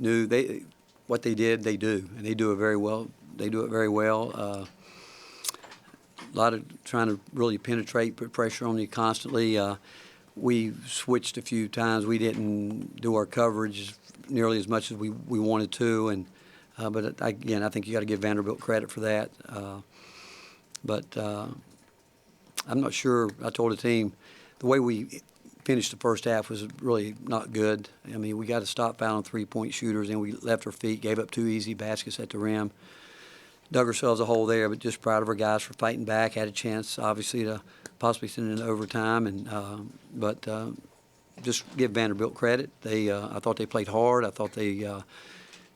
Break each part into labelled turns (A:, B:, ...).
A: knew what they did, they do, and they do it very well. They do it very well. A lot of trying to really penetrate, put pressure on you constantly. We switched a few times. We didn't do our coverage nearly as much as we wanted to, and but again, I think you got to give Vanderbilt credit for that. But I'm not sure. I told the team the way we finished the first half was really not good. I mean, we got to stop fouling three-point shooters, and we left our feet, gave up 2 easy baskets at the rim, dug ourselves a hole there. But just proud of our guys for fighting back. Had a chance, obviously, to possibly send it into overtime, and but just give Vanderbilt credit. I thought they played hard. I thought they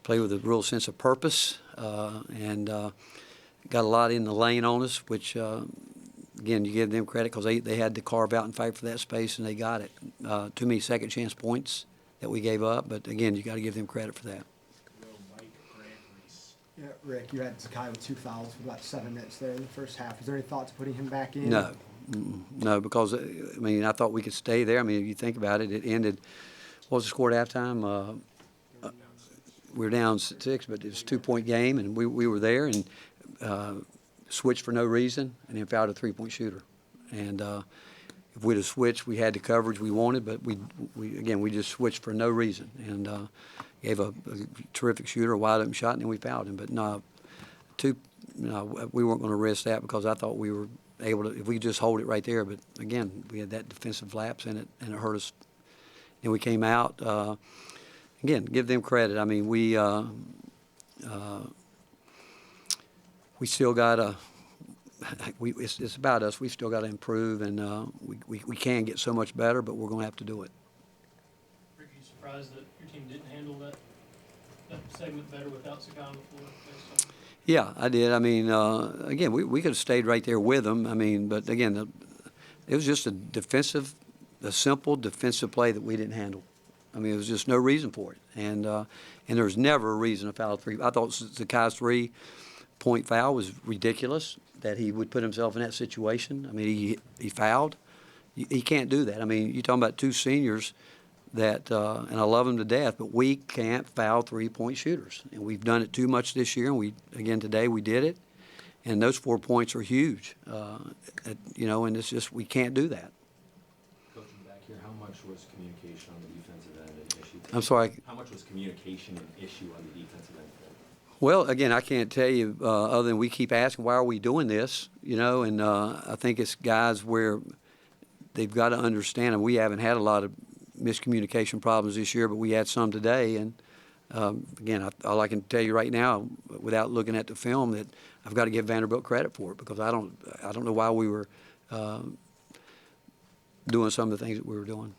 A: played with a real sense of purpose, and got a lot in the lane on us, which. Again, you give them credit because they had to carve out and fight for that space, and they got it. Too many second chance points that we gave up, but again, you got to give them credit for that.
B: Yeah, Rick, you had Zakai with 2 fouls for about 7 minutes there in the first half. Is there any thoughts putting him back in?
A: No, no, because I mean I thought we could stay there. I mean, if you think about it, it ended. What was the score at halftime? We were down 6, but it was a 2-point game, and we were there and. Switched for no reason, and then fouled a 3-point shooter. And if we'd have switched, we had the coverage we wanted, but we just switched for no reason and gave a terrific shooter a wide open shot, and then we fouled him. But no, we weren't going to risk that because I thought we were able to if we just hold it right there. But again, we had that defensive lapse in it, and it hurt us. And we came out again. Give them credit. I mean, we still got to. It's about us. We still got to improve, and we can get so much better, but we're going to have to do it.
C: Rick, are you surprised that your team didn't handle that segment better without Zakai on the floor?
A: Yeah, I did. I mean, again, we could have stayed right there with them. I mean, but again, it was just a simple defensive play that we didn't handle. I mean, there was just no reason for it, and there was never a reason to foul 3. I thought Zakai's 3-point foul was ridiculous that he would put himself in that situation. I mean, he fouled. He can't do that. I mean, you're talking about 2 seniors that, and I love them to death, but we can't foul 3-point shooters. And we've done it too much this year, and today we did it. And those 4 points are huge, and it's just we can't do that.
D: Coaching back here, how much was communication on the defensive end an issue?
A: I'm sorry?
D: How much was communication an issue on the defensive end?
A: Well, again, I can't tell you other than we keep asking, why are we doing this? And I think it's guys where they've got to understand, and we haven't had a lot of miscommunication problems this year, but we had some today. And, again, all I can tell you right now, without looking at the film, that I've got to give Vanderbilt credit for it because I don't know why we were doing some of the things that we were doing.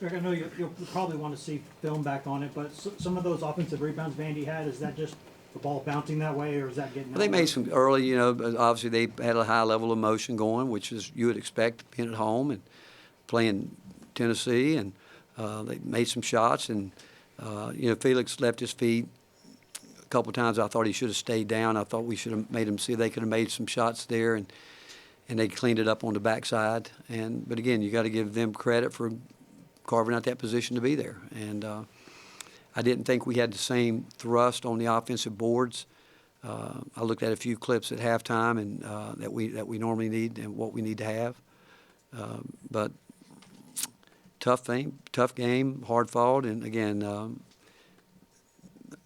E: Rick, I know you'll probably want to see film back on it, but some of those offensive rebounds Vandy had, is that just the ball bouncing that way, or is that getting?
A: Well, they made some early, but obviously they had a high level of motion going, which is you would expect being at home and playing Tennessee, and they made some shots, and Felix left his feet a couple of times. I thought he should have stayed down. I thought we should have made him see they could have made some shots there, and they cleaned it up on the backside. But again, you got to give them credit for carving out that position to be there. And I didn't think we had the same thrust on the offensive boards. I looked at a few clips at halftime and that we normally need and what we need to have. But tough game, hard fought, and again,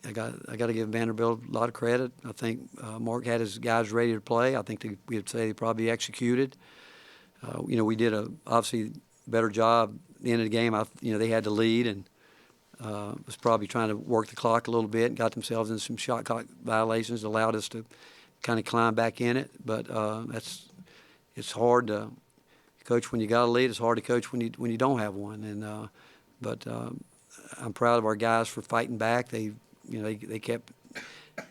A: I got to give Vanderbilt a lot of credit. I think Mark had his guys ready to play. I think we'd say they probably executed. We did obviously better job at the end of the game. They had the lead and was probably trying to work the clock a little bit and got themselves in some shot clock violations, allowed us to kind of climb back in it. But it's hard to coach when you got a lead. It's hard to coach when you don't have one. And but I'm proud of our guys for fighting back. They kept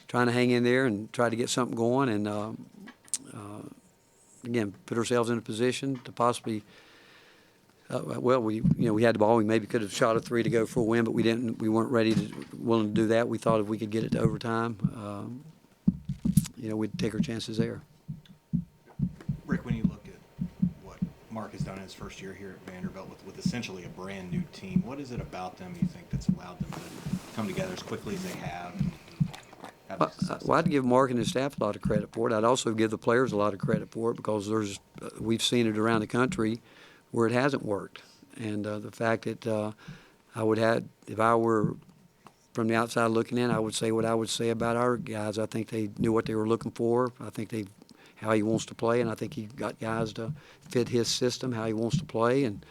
A: trying to hang in there and try to get something going, and again put ourselves in a position to possibly. We had the ball. We maybe could have shot a 3 to go for a win, but we didn't. We weren't willing to do that. We thought if we could get it to overtime, we'd take our chances there.
F: Rick, when you look at what Mark has done in his first year here at Vanderbilt with essentially a brand new team. What is it about them you think that's allowed them to come together as quickly as they have?
A: Well, I'd give Mark and his staff a lot of credit for it. I'd also give the players a lot of credit for it because we've seen it around the country where it hasn't worked. And the fact that if I were from the outside looking in, I would say what I would say about our guys. I think they knew what they were looking for. I think how he wants to play, and I think he got guys to fit his system, how he wants to play. And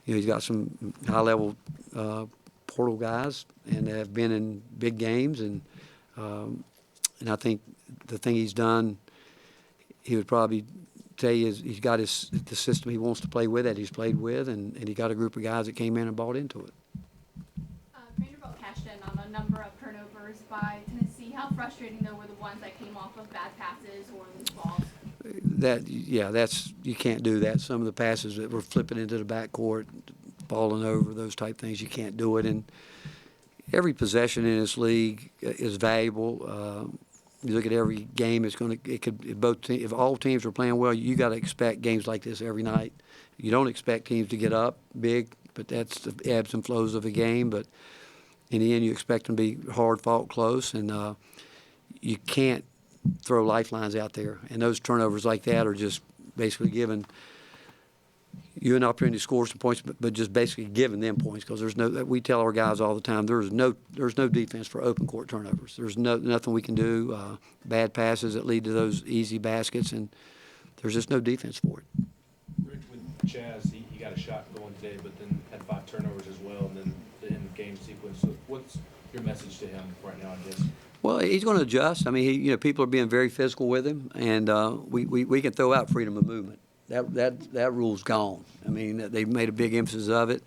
A: he's got some high-level portal guys and have been in big games. And I think the thing he's done, he would probably tell you is he's got the system he wants to play with that he's played with, and he got a group of guys that came in and bought into it.
G: Vanderbilt cashed in on a number of turnovers by Tennessee. How frustrating, though, were the ones that came off of bad passes or loose balls? You can't do that. Some of the passes that were flipping into the backcourt, falling over, those type things, you can't do it. And every possession in this league is valuable. You look at every game; if all teams are playing well, you got to expect games like this every night. You don't expect teams to get up big, but that's the ebbs and flows of a game. But in the end, you expect them to be hard fought, close, and you can't throw lifelines out there. And those turnovers like that are just basically giving you an opportunity to score some points, but just basically giving them points because we tell our guys all the time there's no defense for open court turnovers. There's nothing we can do. Bad passes that lead to those easy baskets, and there's just no defense for it.
D: Rick, with Chaz, he got a shot going today, but then had 5 turnovers as well, and then the end game sequence. So what's your message to him right now, I guess? Well,
A: he's going to adjust. I mean, people are being very physical with him, and we can throw out freedom of movement. That rule's gone. I mean, they've made a big emphasis of it.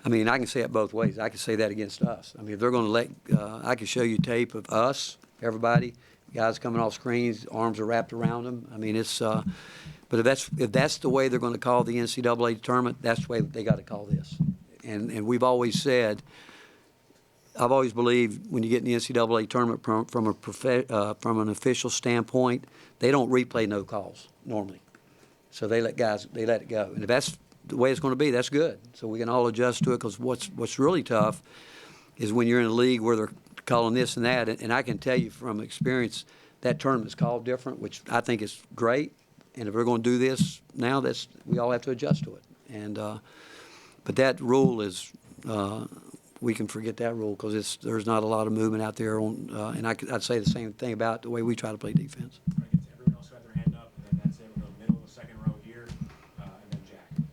A: I mean, I can say it both ways. I can say that against us. I mean, if they're going to I can show you tape of us, everybody, guys coming off screens, arms are wrapped around them. I mean, it's. But if that's the way they're going to call the NCAA tournament, that's the way they got to call this. And we've always said. I've always believed when you get in the NCAA tournament from an official standpoint, they don't replay no calls normally. So they let it go. And if that's the way it's going to be, that's good. So we can all adjust to it because what's really tough is when you're in a league where they're calling this and that. And I can tell you from experience that tournament's called different, which I think is great. And if we're going to do this now, we all have to adjust to it. And but that rule is we can forget that rule because there's not a lot of movement out there. And I'd say the same thing about the way we try to play defense.
H: Everyone else got their hand up, and then that's it. We'll go middle of the second row here, and then Jack.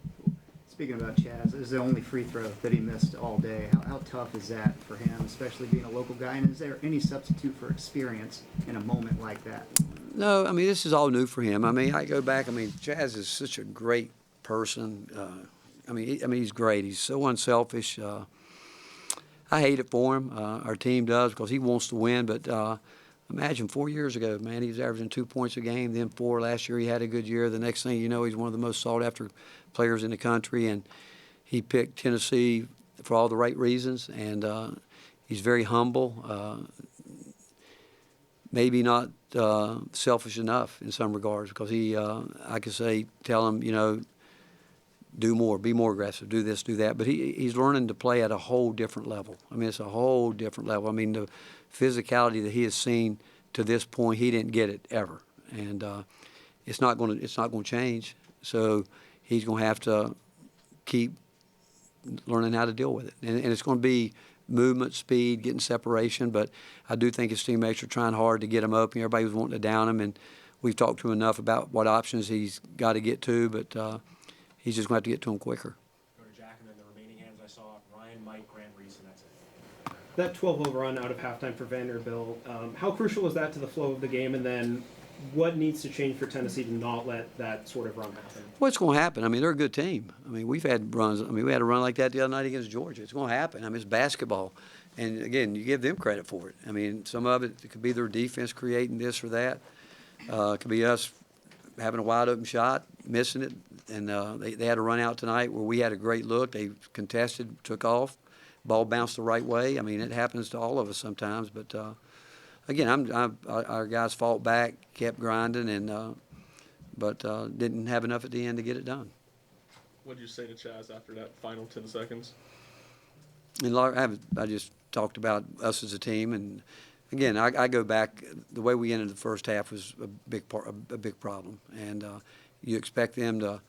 B: Speaking about Chaz, this is the only free throw that he missed all day. How tough is that for him, especially being a local guy? And is there any substitute for experience in a moment like that?
A: No, I mean, this is all new for him. I mean, I go back. I mean, Chaz is such a great person. He's great. He's so unselfish. I hate it for him. Our team does because he wants to win. But imagine 4 years ago, man, he was averaging 2 points a game, then 4. Last year he had a good year. The next thing you know, he's one of the most sought-after players in the country. And he picked Tennessee for all the right reasons. And he's very humble. Maybe not selfish enough in some regards because I could say, tell him, do more, be more aggressive, do this, do that. But he's learning to play at a whole different level. I mean, it's a whole different level. I mean, the physicality that he has seen to this point, he didn't get it ever. And it's not going to change. So he's going to have to keep learning how to deal with it. And it's going to be movement, speed, getting separation. But I do think his teammates are trying hard to get him open. Everybody was wanting to down him. And we've talked to him enough about what options he's got to get to. But he's just going to have to get to him quicker.
H: Go to Jack, and then the remaining hands I saw, Ryan, Mike, Grant, Reese, and that's it.
I: That 12-0 run out of halftime for Vanderbilt, how crucial is that to the flow of the game? And then what needs to change for Tennessee to not let that sort of run happen?
A: What's going to happen? I mean, they're a good team. I mean, we've had runs. I mean, we had a run like that the other night against Georgia. It's going to happen. I mean, it's basketball. And, again, you give them credit for it. I mean, some of it could be their defense creating this or that. It could be us having a wide-open shot, missing it. And they had a run out tonight where we had a great look. They contested, took off, ball bounced the right way. I mean, it happens to all of us sometimes. But again, our guys fought back, kept grinding, and but didn't have enough at the end to get it done.
J: What'd you say to Chaz after that final 10 seconds?
A: And I just talked about us as a team, and again, I go back. The way we ended the first half was a big problem, and you expect them to.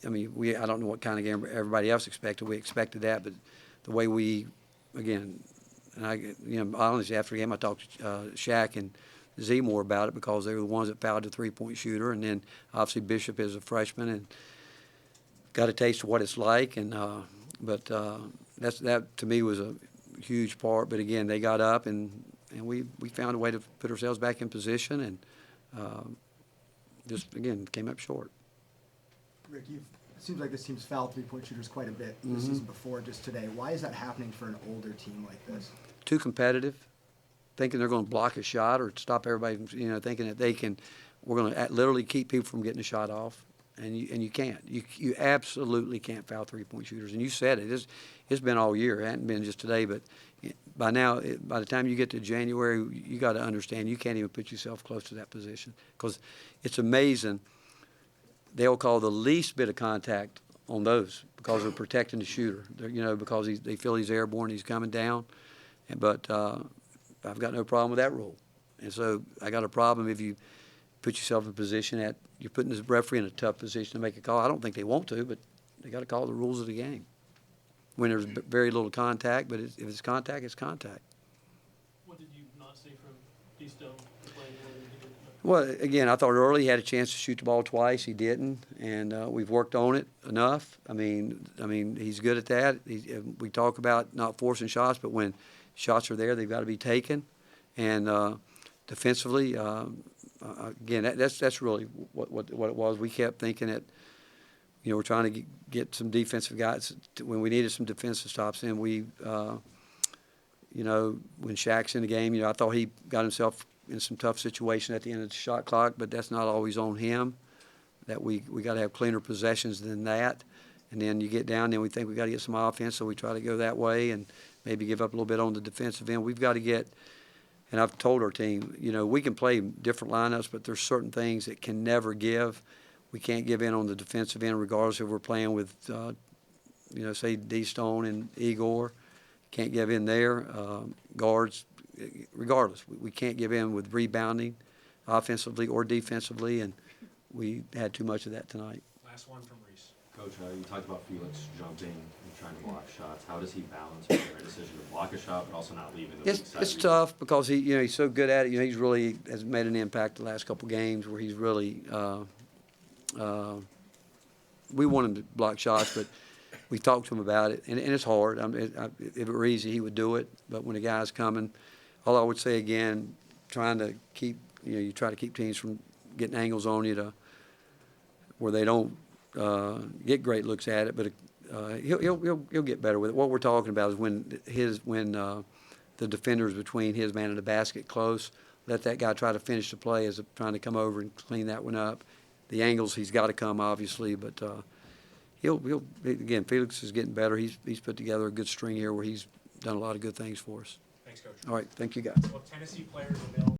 A: I mean, I don't know what kind of game everybody else expected. We expected that, but the way we, again, and honestly, after the game, I talked to Shaq and Z more about it because they were the ones that fouled the three-point shooter, and then obviously Bishop is a freshman and got a taste of what it's like, and but that to me was a huge part. But again, they got up and we found a way to put ourselves back in position, and just again came up short.
K: Rick, it seems like this team's fouled three-point shooters quite a bit this season before, just today. Why is that happening for an older team like this?
A: Too competitive, thinking they're going to block a shot or stop everybody from, thinking that they can. We're going to literally keep people from getting a shot off, and you can't. You absolutely can't foul three-point shooters. And you said it. It's been all year. It hadn't been just today, but by now, by the time you get to January, you got to understand you can't even put yourself close to that position because it's amazing. They'll call the least bit of contact on those because they're protecting the shooter. Because they feel he's airborne, he's coming down. But I've got no problem with that rule. And so I got a problem if you put yourself in a position that you're putting this referee in a tough position to make a call. I don't think they want to, but they got to call the rules of the game when there's very little contact. But if it's contact, it's contact.
C: What did you not see from D-Stone playing the way he did?
A: Well, again, I thought early he had a chance to shoot the ball twice. He didn't, and we've worked on it enough. I mean, he's good at that. We talk about not forcing shots, but when shots are there, they've got to be taken. And defensively, again, that's really what it was. We kept thinking that, we're trying to get some defensive guys when we needed some defensive stops in. When Shaq's in the game, I thought he got himself in some tough situation at the end of the shot clock, but that's not always on him. That we got to have cleaner possessions than that. And then you get down, then we think we got to get some offense, so we try to go that way and maybe give up a little bit on the defensive end. We've got to get, and I've told our team, we can play different lineups, but there's certain things that can never give. We can't give in on the defensive end regardless if we're playing with, say D-Stone and Igor. Can't give in there. Guards, regardless. We can't give in with rebounding offensively or defensively, and we had too much of that tonight.
H: Last one from Reese.
L: Coach, you talked about Felix jumping and trying to block shots. How does he balance making the right decision to block a shot but also not leaving the weak side?
A: It's tough because he's so good at it. He's really has made an impact the last couple games where he's really we want him to block shots, but we talked to him about it, and it's hard. If it were easy, he would do it. But when the guy's coming, all I would say again, trying to keep you try to keep teams from getting angles on you to where they don't get great looks at it. But he'll get better with it. What we're talking about is when the defenders between his man and the basket close, let that guy try to finish the play as trying to come over and clean that one up. The angles he's got to come obviously, but he'll again. Felix is getting better. He's put together a good string here where he's done a lot of good things for us.
H: Thanks, Coach.
A: All right, thank you guys.
H: Well, Tennessee players available.